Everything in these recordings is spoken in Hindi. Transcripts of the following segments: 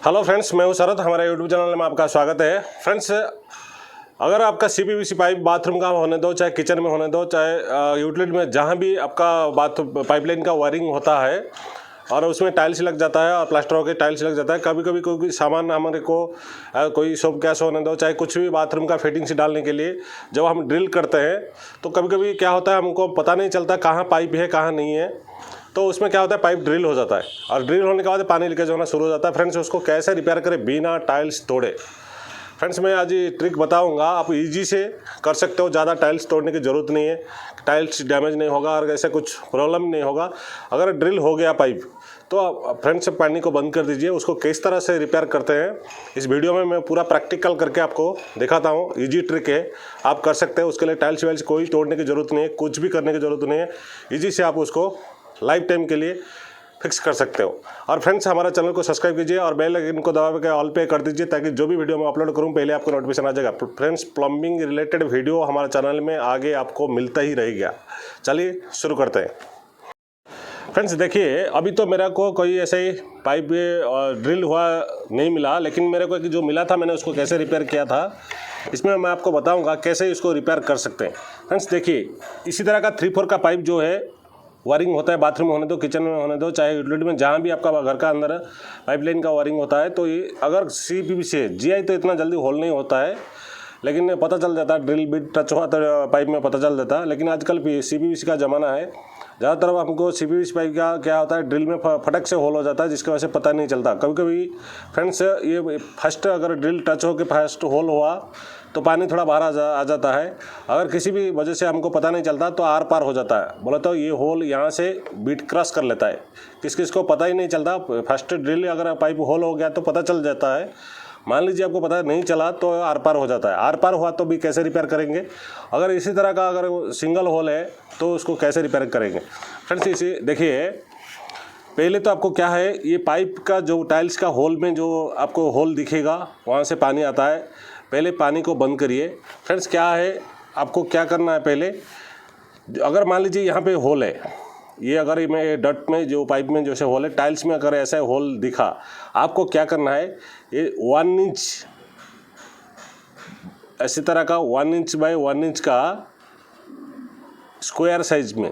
हेलो फ्रेंड्स, मैं हूं शरद। हमारे यूट्यूब चैनल में आपका स्वागत है। फ्रेंड्स, अगर आपका सीपीवीसी पाइप बाथरूम का होने दो, चाहे किचन में होने दो, चाहे यूटिलिटी में, जहां भी आपका पाइपलाइन का वायरिंग होता है और उसमें टाइल्स लग जाता है और प्लास्टर होकर टाइल्स लग जाता है, कभी कभी कोई सामान हमारे को कोई शॉप गैस होने दो, चाहे कुछ भी बाथरूम का फिटिंग से डालने के लिए जब हम ड्रिल करते हैं तो कभी कभी क्या होता है, हमको पता नहीं चलता कहाँ पाइप है कहाँ नहीं है। तो उसमें क्या होता है, पाइप ड्रिल हो जाता है और ड्रिल होने के बाद पानी लीकेज होना शुरू हो जाता है। फ्रेंड्स, उसको कैसे रिपेयर करें बिना टाइल्स तोड़े। फ्रेंड्स, मैं आज ये ट्रिक बताऊंगा, आप इजी से कर सकते हो, ज़्यादा टाइल्स तोड़ने की ज़रूरत नहीं है, टाइल्स डैमेज नहीं होगा और ऐसा कुछ प्रॉब्लम नहीं होगा। अगर ड्रिल हो गया पाइप तो फ्रेंड्स पानी को बंद कर दीजिए। उसको किस तरह से रिपेयर करते हैं इस वीडियो में मैं पूरा प्रैक्टिकल करके आपको दिखाता हूँ। इजी ट्रिक है, आप कर सकते हैं। उसके लिए टाइल्स वाइल्स कोई तोड़ने की ज़रूरत नहीं है, कुछ भी करने की ज़रूरत नहीं है। ईजी से आप उसको लाइफ टाइम के लिए फिक्स कर सकते हो। और फ्रेंड्स, हमारा चैनल को सब्सक्राइब कीजिए और बेल आइकन को दबा के ऑल पे कर दीजिए ताकि जो भी वीडियो मैं अपलोड करूं पहले आपको नोटिफिकेशन आ जाएगा। फ्रेंड्स, प्लम्बिंग रिलेटेड वीडियो हमारे चैनल में आगे आपको मिलता ही रहेगा। चलिए शुरू करते हैं। फ्रेंड्स, देखिए, अभी तो मेरा को कोई ऐसे ही पाइप ड्रिल हुआ नहीं मिला, लेकिन मेरे को जो मिला था मैंने उसको कैसे रिपेयर किया था इसमें मैं आपको बताऊँगा कैसे इसको रिपेयर कर सकते हैं। फ्रेंड्स, देखिए, इसी तरह का 3-4 का पाइप जो है वायरिंग होता है, बाथरूम में होने दो, किचन में होने दो, चाहे यूटिलिटी में, जहाँ भी आपका घर का अंदर पाइपलाइन का वायरिंग होता है। तो ये अगर सीपीवीसी से जीआई तो इतना जल्दी होल नहीं होता है, लेकिन पता चल जाता है, ड्रिल बिट टच हुआ तो पाइप में पता चल जाता है। लेकिन आजकल सीपीवीसी का ज़माना है, ज़्यादातर हमको सीपीवीसी पाइप का क्या होता है, ड्रिल में फटक से होल हो जाता है, जिसकी वजह से पता नहीं चलता। कभी कभी फ्रेंड्स, ये फर्स्ट अगर ड्रिल टच हो के फर्स्ट होल हुआ तो पानी थोड़ा बाहर आ जाता है। अगर किसी भी वजह से हमको पता नहीं चलता तो आर पार हो जाता है। बोला तो ये होल यहाँ से बीट क्रॉस कर लेता है, किस को पता ही नहीं चलता। फर्स्ट ड्रिल अगर पाइप होल हो गया तो पता चल जाता है। मान लीजिए आपको पता नहीं चला तो आर पार हो जाता है। आर पार हुआ तो भी कैसे रिपेयर करेंगे। अगर इसी तरह का अगर सिंगल होल है तो उसको कैसे रिपेयर करेंगे। फ्रेंड्स, इसी देखिए, पहले तो आपको क्या है, ये पाइप का जो टाइल्स का होल में जो आपको होल दिखेगा वहाँ से पानी आता है। पहले पानी को बंद करिए। फ्रेंड्स, क्या है, आपको क्या करना है, पहले अगर मान लीजिए यहाँ पे होल है, ये अगर मैं डट में जो पाइप में जैसे होल है, टाइल्स में अगर ऐसा होल दिखा, आपको क्या करना है, ये 1 इंच ऐसी तरह का 1 इंच बाय 1 इंच का स्क्वायर साइज में,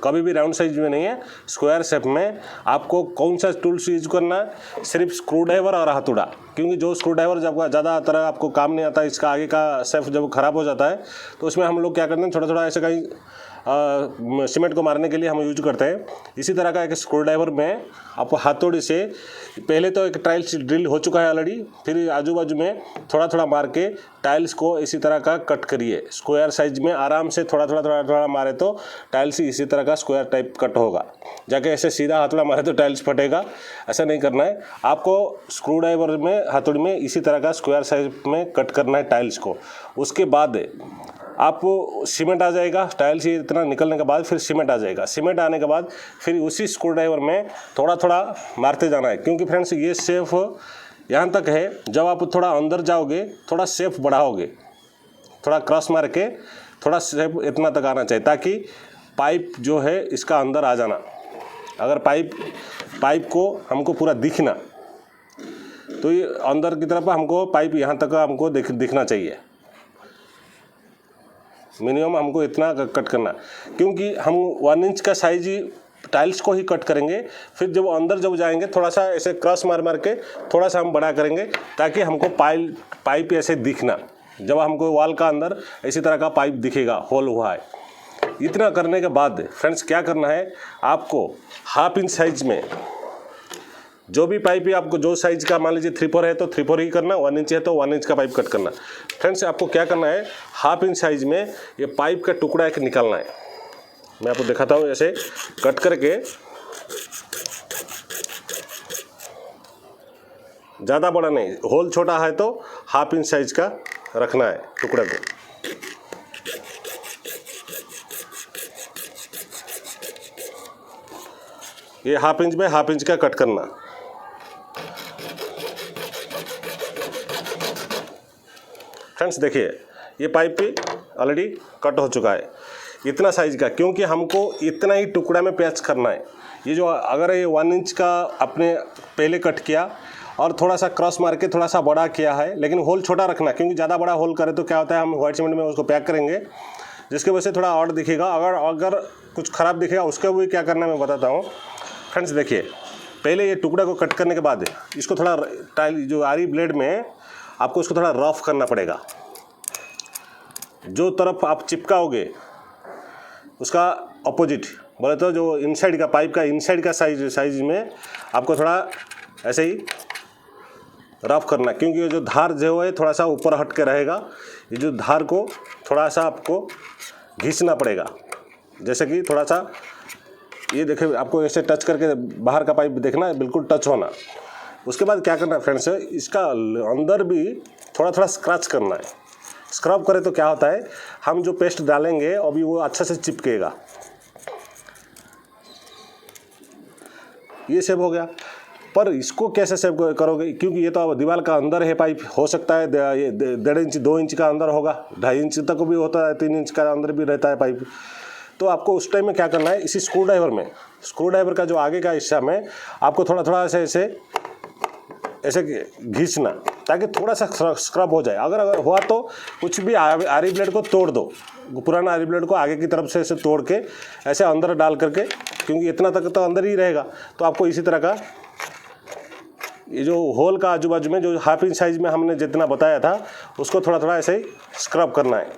कभी भी राउंड साइज में नहीं है, स्क्वायर शेप में आपको कौन सा टूल्स यूज करना है, सिर्फ स्क्रू ड्राइवर और हथौड़ा। क्योंकि जो स्क्रू ड्राइवर जब ज़्यादातर आपको काम नहीं आता, इसका आगे का शेप जब खराब हो जाता है तो उसमें हम लोग क्या करते हैं, थोड़ा थोड़ा ऐसे कहीं सीमेंट को मारने के लिए हम यूज करते हैं। इसी तरह का एक स्क्रू ड्राइवर में आपको हथौड़ी से, पहले तो एक टाइल्स ड्रिल हो चुका है ऑलरेडी, फिर आजू बाजू में थोड़ा थोड़ा मार के टाइल्स को इसी तरह का कट करिए। स्क्वायर साइज में आराम से थोड़ा थोड़ा मारे तो टाइल्स इसी तरह का स्क्वायर टाइप कट होगा। जाके ऐसे सीधा हथौड़ा मारे तो टाइल्स फटेगा, ऐसा नहीं करना है। आपको स्क्रू ड्राइवर में हथौड़ी में इसी तरह का स्क्वायर साइज में कट करना है टाइल्स को। उसके बाद आप सीमेंट आ जाएगा, टाइल्स ये इतना निकलने के बाद फिर सीमेंट आ जाएगा। सीमेंट आने के बाद फिर उसी स्क्रू ड्राइवर में थोड़ा थोड़ा मारते जाना है। क्योंकि फ्रेंड्स, ये सेफ यहाँ तक है, जब आप थोड़ा अंदर जाओगे थोड़ा सेफ बढ़ाओगे, थोड़ा क्रॉस मार के थोड़ा सेफ इतना तक आना चाहिए ताकि पाइप जो है इसका अंदर आ जाना। अगर पाइप को हमको पूरा दिखना तो ये अंदर की तरफ हमको पाइप यहाँ तक हमको दिखना चाहिए। मिनिमम हमको इतना कट करना, क्योंकि हम 1 इंच का साइज ही टाइल्स को ही कट करेंगे। फिर जब अंदर जब जाएंगे थोड़ा सा ऐसे क्रॉस मार के थोड़ा सा हम बड़ा करेंगे ताकि हमको पाइप ऐसे दिखना। जब हमको वॉल का अंदर इसी तरह का पाइप दिखेगा होल हुआ है। इतना करने के बाद फ्रेंड्स क्या करना है, आपको 1/2 इंच साइज में जो भी पाइप है, आपको जो साइज का, मान लीजिए 3/4 है तो 3/4 ही करना, 1 इंच है तो 1 इंच का पाइप कट करना। फ्रेंड्स, आपको क्या करना है, 1/2 इंच साइज में ये पाइप का टुकड़ा एक निकालना है। मैं आपको दिखाता हूँ, ऐसे कट करके, ज़्यादा बड़ा नहीं, होल छोटा है तो 1/2 इंच साइज का रखना है टुकड़ा को। ये 1/2 इंच में 1/2 इंच का कट करना। फ्रेंड्स, देखिए, ये पाइप भी ऑलरेडी कट हो चुका है इतना साइज का, क्योंकि हमको इतना ही टुकड़ा में पैच करना है। ये जो अगर ये 1 इंच का आपने पहले कट किया और थोड़ा सा क्रॉस मार के थोड़ा सा बड़ा किया है, लेकिन होल छोटा रखना, क्योंकि ज़्यादा बड़ा होल करे तो क्या होता है, हम व्हाइट सीमेंट में उसको पैक करेंगे जिसकी वजह से थोड़ा और दिखेगा। अगर कुछ ख़राब दिखेगा उसके भी क्या करना मैं बताता हूँ। फ्रेंड्स देखिए, पहले ये टुकड़ा को कट करने के बाद इसको थोड़ा टाइल जो आरी ब्लेड में आपको इसको थोड़ा रफ करना पड़ेगा। जो तरफ आप चिपकाओगे उसका अपोजिट बोले तो जो इनसाइड का पाइप का इनसाइड का साइज में आपको थोड़ा ऐसे ही रफ करना, क्योंकि ये जो धार जो है थोड़ा सा ऊपर हट के रहेगा। ये जो धार को थोड़ा सा आपको घिसना पड़ेगा, जैसे कि थोड़ा सा ये देखिए, आपको ऐसे टच करके बाहर का पाइप देखना है, बिल्कुल टच होना। उसके बाद क्या करना है फ्रेंड्स, इसका अंदर भी थोड़ा थोड़ा स्क्रैच करना है। स्क्रब करें तो क्या होता है, हम जो पेस्ट डालेंगे अभी वो अच्छा से चिपकेगा। ये सेव हो गया, पर इसको कैसे सेव करोगे, क्योंकि ये तो अब दीवार का अंदर है पाइप, हो सकता है ये 1.5 इंच 2 इंच का अंदर होगा, 2.5 इंच तक भी होता है, 3 इंच का अंदर भी रहता है पाइप। तो आपको उस टाइम में क्या करना है, इसी स्क्रू ड्राइवर का जो आगे का हिस्सा में आपको थोड़ा थोड़ा ऐसे घिसना, ताकि थोड़ा सा स्क्रब हो जाए। अगर हुआ तो कुछ भी आरी ब्लेड को तोड़ दो, पुराना आरी ब्लेड को आगे की तरफ से ऐसे तोड़ के ऐसे अंदर डाल करके, क्योंकि इतना तक तो अंदर ही रहेगा। तो आपको इसी तरह का ये जो होल का आजू बाजू में जो 1/2 इंच साइज में हमने जितना बताया था उसको थोड़ा थोड़ा ऐसे ही स्क्रब करना है।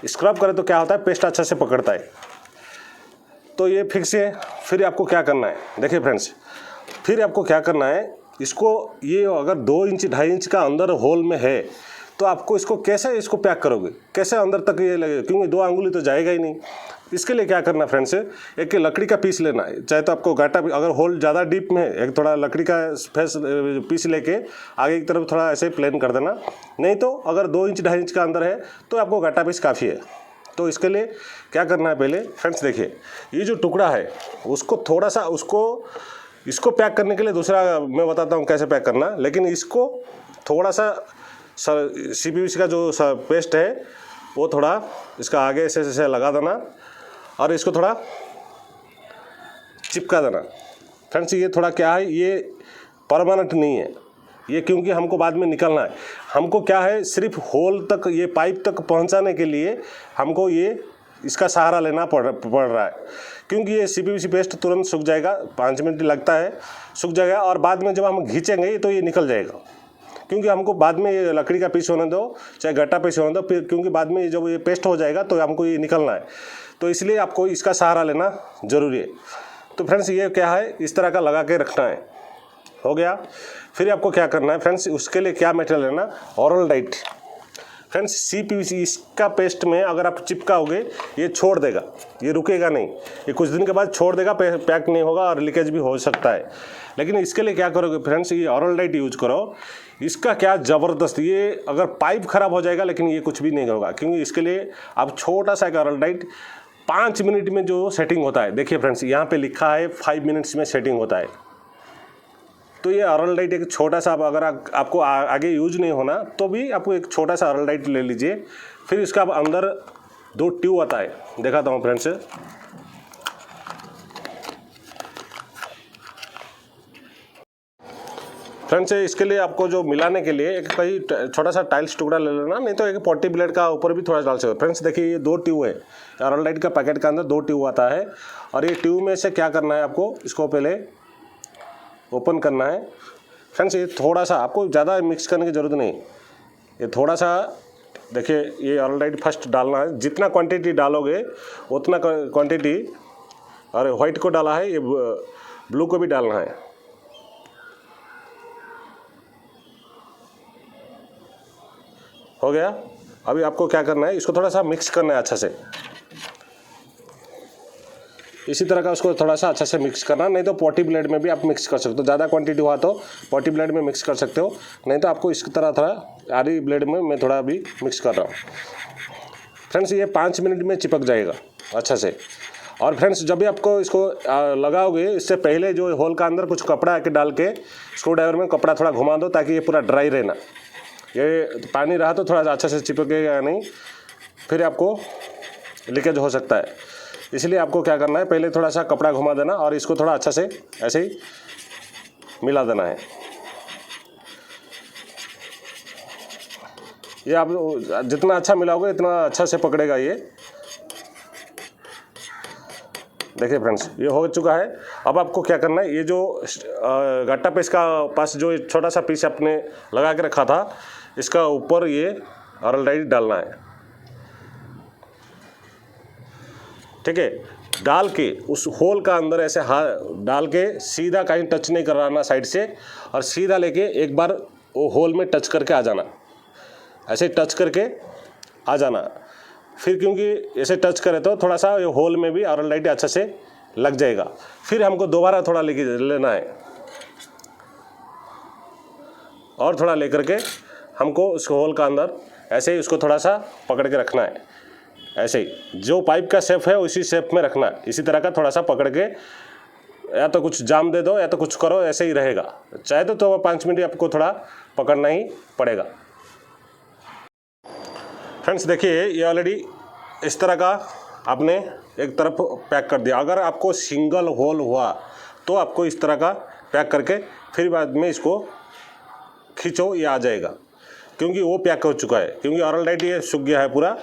स्क्रब करें तो क्या होता है, पेस्ट अच्छा से पकड़ता है। तो ये फिक्स है। फिर आपको क्या करना है, देखिए फ्रेंड्स, फिर आपको क्या करना है, इसको ये अगर 2 इंच 2.5 इंच का अंदर होल में है तो आपको इसको कैसे इसको पैक करोगे, कैसे अंदर तक ये लगेगा, क्योंकि 2 अंगुली तो जाएगा ही नहीं। इसके लिए क्या करना फ्रेंड्स, एक लकड़ी का पीस लेना है, चाहे तो आपको गाटा, अगर होल ज़्यादा डीप में है एक थोड़ा लकड़ी का पीस लेके आगे की तरफ थोड़ा ऐसे प्लेन कर देना। नहीं तो अगर 2 इंच 2.5 इंच का अंदर है तो आपको गाटा पीस काफ़ी है। तो इसके लिए क्या करना है, पहले फ्रेंड्स देखिए, ये जो टुकड़ा है उसको थोड़ा सा इसको पैक करने के लिए दूसरा मैं बताता हूँ कैसे पैक करना, लेकिन इसको थोड़ा सा CPVC का जो पेस्ट है वो थोड़ा इसका आगे ऐसे लगा देना और इसको थोड़ा चिपका देना। फ्रेंड्स ये थोड़ा क्या है, ये परमानेंट नहीं है ये, क्योंकि हमको बाद में निकलना है। हमको क्या है, सिर्फ होल तक, ये पाइप तक पहुंचाने के लिए हमको ये इसका सहारा लेना पड़ रहा है, क्योंकि ये CPVC पेस्ट तुरंत सूख जाएगा, 5 मिनट लगता है सूख जाएगा, और बाद में जब हम खींचेंगे तो ये निकल जाएगा। क्योंकि हमको बाद में ये लकड़ी का पीस होने दो, चाहे गट्टा पीस होने दो, फिर क्योंकि बाद में जब ये पेस्ट हो जाएगा तो हमको ये निकलना है। तो इसलिए आपको इसका सहारा लेना ज़रूरी है। तो फ्रेंड्स ये क्या है, इस तरह का लगा के रखना है। हो गया। फिर आपको क्या करना है फ्रेंड्स, उसके लिए क्या मटेरियल लेना, ऑरल डाइट। फ्रेंड्स CPVC इसका पेस्ट में अगर आप चिपकाओगे ये छोड़ देगा, ये रुकेगा नहीं, ये कुछ दिन के बाद छोड़ देगा, पैक नहीं होगा और लीकेज भी हो सकता है। लेकिन इसके लिए क्या करोगे फ्रेंड्स, ये ऑरल डाइट यूज करो। इसका क्या ज़बरदस्त, ये अगर पाइप ख़राब हो जाएगा लेकिन ये कुछ भी नहीं होगा, क्योंकि इसके लिए आप छोटा सा एक ऑरल डाइट 5 मिनट में जो सेटिंग होता है, देखिए फ्रेंड्स यहाँ पे लिखा है 5 मिनट्स में सेटिंग होता है। तो ये ऑरल डाइट एक छोटा सा, अगर आपको आगे यूज नहीं होना तो भी आपको एक छोटा सा ऑरल डाइट ले लीजिए। फिर इसका अंदर 2 ट्यूब आता है, दिखाता हूँ फ्रेंड्स। फ्रेंड्स इसके लिए आपको जो मिलाने के लिए एक कहीं छोटा सा टाइल्स टुकड़ा ले लेना, नहीं तो एक पॉटी ब्लेड का ऊपर भी थोड़ा डाल सकते हो। फ्रेंड्स देखिए ये 2 ट्यूब है, ऑरल डाइट का पैकेट के अंदर 2 ट्यूब आता है, और ये ट्यूब में से क्या करना है, आपको इसको पहले ओपन करना है। फ्रेंड्स ये थोड़ा सा, आपको ज़्यादा मिक्स करने की ज़रूरत नहीं, ये थोड़ा सा देखिए, ये ऑरल डाइट फर्स्ट डालना है, जितना क्वांटिटी डालोगे उतना क्वांटिटी, और वाइट को डाला है, ये ब्लू को भी डालना है। हो गया। अभी आपको क्या करना है, इसको थोड़ा सा मिक्स करना है अच्छा से, इसी तरह का उसको थोड़ा सा अच्छा से मिक्स करना। नहीं तो पॉटी ब्लेड में भी आप मिक्स कर सकते हो, ज़्यादा क्वांटिटी हुआ तो पॉटी ब्लेड में मिक्स कर सकते हो, नहीं तो आपको इसकी तरह थोड़ा आरी ब्लेड में मैं थोड़ा अभी मिक्स कर रहा हूँ। फ्रेंड्स ये 5 मिनट में चिपक जाएगा अच्छा से। और फ्रेंड्स जब भी आपको इसको लगाओगे, इससे पहले जो होल का अंदर कुछ कपड़ा के डाल के स्क्रू ड्राइवर में कपड़ा थोड़ा घुमा दो, ताकि ये पूरा ड्राई रहना। ये पानी रहा तो थोड़ा अच्छा से चिपकेगा नहीं, फिर आपको लीकेज हो सकता है। इसलिए आपको क्या करना है, पहले थोड़ा सा कपड़ा घुमा देना और इसको थोड़ा अच्छा से ऐसे ही मिला देना है। ये आप जितना अच्छा मिलाओगे इतना अच्छा से पकड़ेगा ये। देखिए फ्रेंड्स, ये हो चुका है। अब आपको क्या करना है, ये जो गट्टा पेस्ट का पास जो छोटा सा पीस आपने लगा के रखा था, इसका ऊपर ये अरंडाई डालना है। ठीक है, डाल के उस होल का अंदर ऐसे हाथ डाल के सीधा कहीं टच नहीं कराना साइड से, और सीधा लेके एक बार वो होल में टच करके आ जाना। ऐसे टच करके आ जाना। फिर क्योंकि ऐसे टच करे तो थोड़ा सा ये होल में भी अरंडाई अच्छे से लग जाएगा। फिर हमको दोबारा थोड़ा लेके लेना है, और थोड़ा लेकर के हमको उस होल का अंदर ऐसे ही उसको थोड़ा सा पकड़ के रखना है। ऐसे ही जो पाइप का शेप है उसी शेप में रखना है। इसी तरह का थोड़ा सा पकड़ के, या तो कुछ जाम दे दो या तो कुछ करो, ऐसे ही रहेगा। चाहे तो 5 मिनट आपको थोड़ा पकड़ना ही पड़ेगा। फ्रेंड्स देखिए, ये ऑलरेडी इस तरह का आपने एक तरफ पैक कर दिया। अगर आपको सिंगल होल हुआ तो आपको इस तरह का पैक करके फिर बाद में इसको खींचो, ये आ जाएगा, क्योंकि वो पैक हो चुका है। क्योंकि अरंडाई ये सूख गया है पूरा,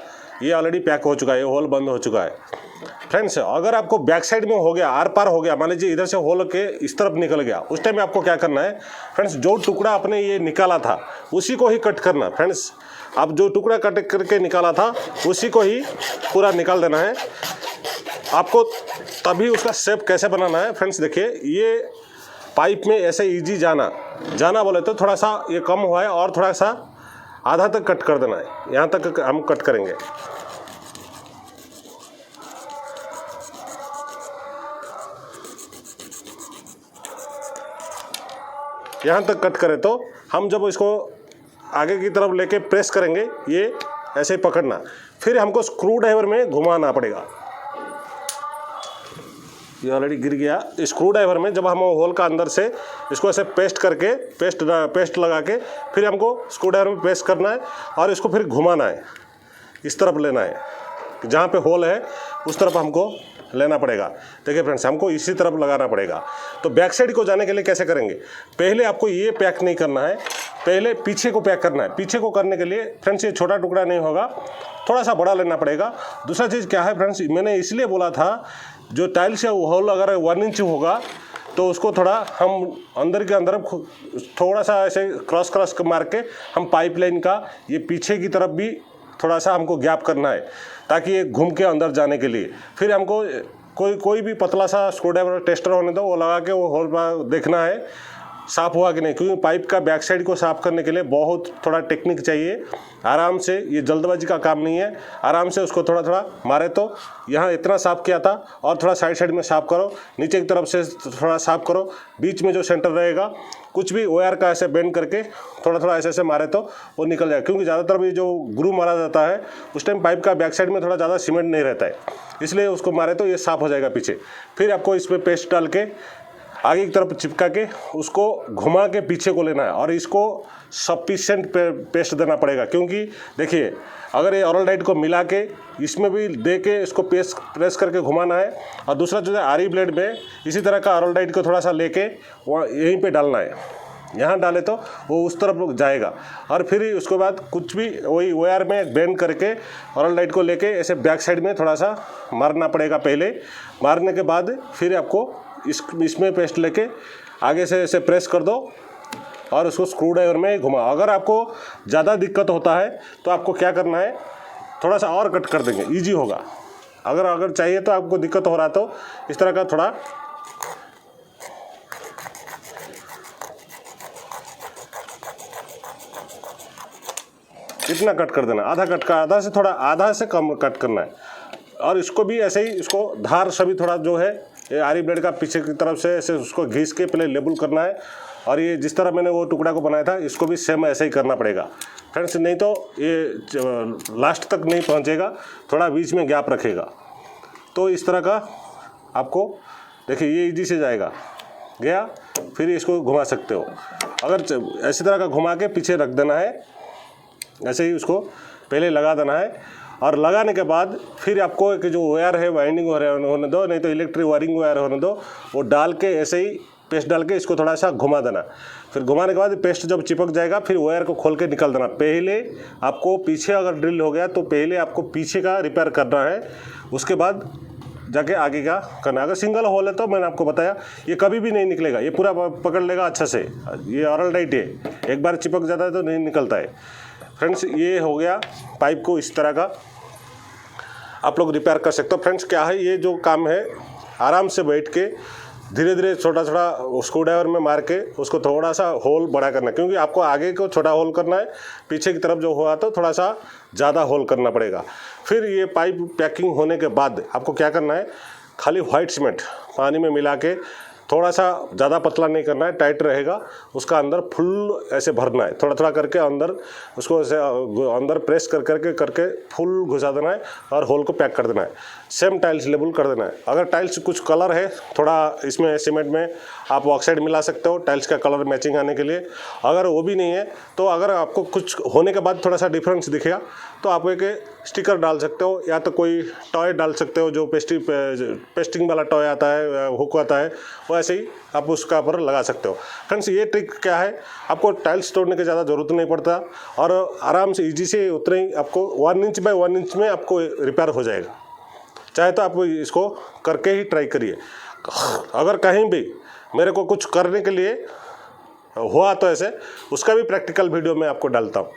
ये ऑलरेडी पैक हो चुका है, ये होल बंद हो चुका है। फ्रेंड्स अगर आपको बैक साइड में हो गया, आर पार हो गया, मान लीजिए इधर से होल के इस तरफ निकल गया, उस टाइम में आपको क्या करना है फ्रेंड्स, जो टुकड़ा आपने ये निकाला था उसी को ही कट करना। फ्रेंड्स आप जो टुकड़ा कट करके निकाला था उसी को ही पूरा निकाल देना है आपको। तभी उसका शेप कैसे बनाना है फ्रेंड्स, देखिए ये पाइप में ऐसे इजी जाना बोले तो थोड़ा सा ये कम हुआ है, और थोड़ा सा आधा तक कट कर देना है। यहाँ तक हम कट करेंगे। यहाँ तक कट करें तो हम जब इसको आगे की तरफ लेके प्रेस करेंगे, ये ऐसे ही पकड़ना, फिर हमको स्क्रू ड्राइवर में घुमाना पड़ेगा। ये ऑलरेडी गिर गया। स्क्रू ड्राइवर में जब हम होल का अंदर से इसको ऐसे पेस्ट करके पेस्ट लगा के फिर हमको स्क्रू ड्राइवर में पेस्ट करना है, और इसको फिर घुमाना है, इस तरफ लेना है, जहाँ पे होल है उस तरफ हमको लेना पड़ेगा। देखिए फ्रेंड्स, हमको इसी तरफ लगाना पड़ेगा। तो बैक साइड को जाने के लिए कैसे करेंगे, पहले आपको ये पैक नहीं करना है, पहले पीछे को पैक करना है। पीछे को करने के लिए फ्रेंड्स ये छोटा टुकड़ा नहीं होगा, थोड़ा सा बड़ा लेना पड़ेगा। दूसरा चीज़ क्या है फ्रेंड्स, मैंने इसलिए बोला था जो टाइल्स या होल अगर 1 इंच होगा तो उसको थोड़ा हम अंदर के अंदर थोड़ा सा ऐसे क्रॉस मार के हम पाइपलाइन का ये पीछे की तरफ भी थोड़ा सा हमको गैप करना है, ताकि ये घूम के अंदर जाने के लिए। फिर हमको कोई भी पतला सा स्क्रू ड्राइवर टेस्टर होने दो, वो लगा के वो होल पर देखना है साफ़ हुआ कि नहीं, क्योंकि पाइप का बैक साइड को साफ़ करने के लिए बहुत थोड़ा टेक्निक चाहिए। आराम से, ये जल्दबाजी का काम नहीं है, आराम से उसको थोड़ा थोड़ा मारे तो यहाँ इतना साफ़ किया था, और थोड़ा साइड में साफ़ करो, नीचे की तरफ से थोड़ा साफ़ करो, बीच में जो सेंटर रहेगा कुछ भी वायर का ऐसे बेंड करके थोड़ा थोड़ा ऐसे मारे तो वो निकल जाएगा। क्योंकि ज़्यादातर भी जो ग्रू मारा जाता है उस टाइम पाइप का बैक साइड में थोड़ा ज़्यादा सीमेंट नहीं रहता है, इसलिए उसको मारे तो ये साफ़ हो जाएगा पीछे। फिर आपको इसमें पेस्ट डाल के आगे की तरफ चिपका के उसको घुमा के पीछे को लेना है, और इसको सफिशिएंट पेस्ट देना पड़ेगा। क्योंकि देखिए, अगर ये अरंडाई को मिला के इसमें भी दे के इसको प्रेस करके घुमाना है, और दूसरा जो है आरी ब्लेड में इसी तरह का अरंडाई को थोड़ा सा लेके वहाँ यहीं पे डालना है। यहाँ डाले तो वो उस तरफ जाएगा, और फिर उसके बाद कुछ भी वही वायर में बेंड करके अरंडाई को लेके ऐसे बैक साइड में थोड़ा सा मारना पड़ेगा। पहले मारने के बाद फिर आपको इसमें पेस्ट लेके आगे से ऐसे प्रेस कर दो, और उसको स्क्रू ड्राइवर में घुमाओ। अगर आपको ज़्यादा दिक्कत होता है तो आपको क्या करना है, थोड़ा सा और कट कर देंगे, इजी होगा। अगर चाहिए तो आपको दिक्कत हो रहा तो इस तरह का थोड़ा इतना कट कर देना, आधा से कम कट करना है। और इसको भी ऐसे ही, इसको धार सभी थोड़ा जो है ये आरी ब्लेड का पीछे की तरफ से ऐसे उसको घिस के पहले लेबल करना है। और ये जिस तरह मैंने वो टुकड़ा को बनाया था इसको भी सेम ऐसे ही करना पड़ेगा फ्रेंड्स, नहीं तो ये लास्ट तक नहीं पहुंचेगा, थोड़ा बीच में गैप रखेगा। तो इस तरह का आपको देखिए ये इजी से जाएगा, गया, फिर इसको घुमा सकते हो। अगर ऐसी तरह का घुमा के पीछे रख देना है, ऐसे ही उसको पहले लगा देना है। और लगाने के बाद फिर आपको एक जो वायर है वाइंडिंग वायर होने दो, नहीं तो इलेक्ट्रिक वायरिंग वायर होने दो, वो डाल के ऐसे ही पेस्ट डाल के इसको थोड़ा सा घुमा देना। फिर घुमाने के बाद पेस्ट जब चिपक जाएगा फिर वायर को खोल के निकाल देना। पहले आपको पीछे अगर ड्रिल हो गया तो पहले आपको पीछे का रिपेयर करना है, उसके बाद जाके आगे का करना। अगर सिंगल होल है तो मैंने आपको बताया ये कभी भी नहीं निकलेगा, ये पूरा पकड़ लेगा अच्छा से। ये ऑरल डाइट है, एक बार चिपक जाता है तो नहीं निकलता है। फ्रेंड्स ये हो गया पाइप को इस तरह का आप लोग रिपेयर कर सकते हो। फ्रेंड्स क्या है, ये जो काम है आराम से बैठ के धीरे धीरे छोटा छोटा स्क्रू ड्राइवर में मार के उसको थोड़ा सा होल बड़ा करना है, क्योंकि आपको आगे को छोटा होल करना है, पीछे की तरफ जो हुआ तो थोड़ा सा ज़्यादा होल करना पड़ेगा। फिर ये पाइप पैकिंग होने के बाद आपको क्या करना है, खाली वाइट सीमेंट पानी में मिला के थोड़ा सा ज़्यादा पतला नहीं करना है, टाइट रहेगा, उसका अंदर फुल ऐसे भरना है, थोड़ा थोड़ा करके अंदर उसको ऐसे अंदर प्रेस करके फुल घुसा देना है और होल को पैक कर देना है। सेम टाइल्स लेबल कर देना है। अगर टाइल्स कुछ कलर है थोड़ा इसमें सीमेंट में आप ऑक्साइड मिला सकते हो टाइल्स का कलर मैचिंग आने के लिए। अगर वो भी नहीं है तो अगर आपको कुछ होने के बाद थोड़ा सा डिफरेंस दिखेगा तो आप एक स्टिकर डाल सकते हो, या तो कोई टॉय डाल सकते हो जो पेस्टिंग वाला टॉय आता है, हुक आता है, वैसे ही आप उसका पर लगा सकते हो। फ्रेंड्स ये ट्रिक क्या है, आपको टाइल्स तोड़ने की ज़्यादा ज़रूरत नहीं पड़ता और आराम से ईजी से उतने ही आपको 1 इंच बाय 1 इंच में आपको रिपेयर हो जाएगा। चाहे तो आप इसको करके ही ट्राई करिए। अगर कहीं भी मेरे को कुछ करने के लिए हुआ तो ऐसे उसका भी प्रैक्टिकल वीडियो मैं आपको डालता हूँ।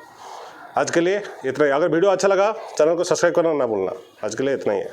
आज के लिए इतना ही। अगर वीडियो अच्छा लगा चैनल को सब्सक्राइब करना ना भूलना। आज के लिए इतना ही है।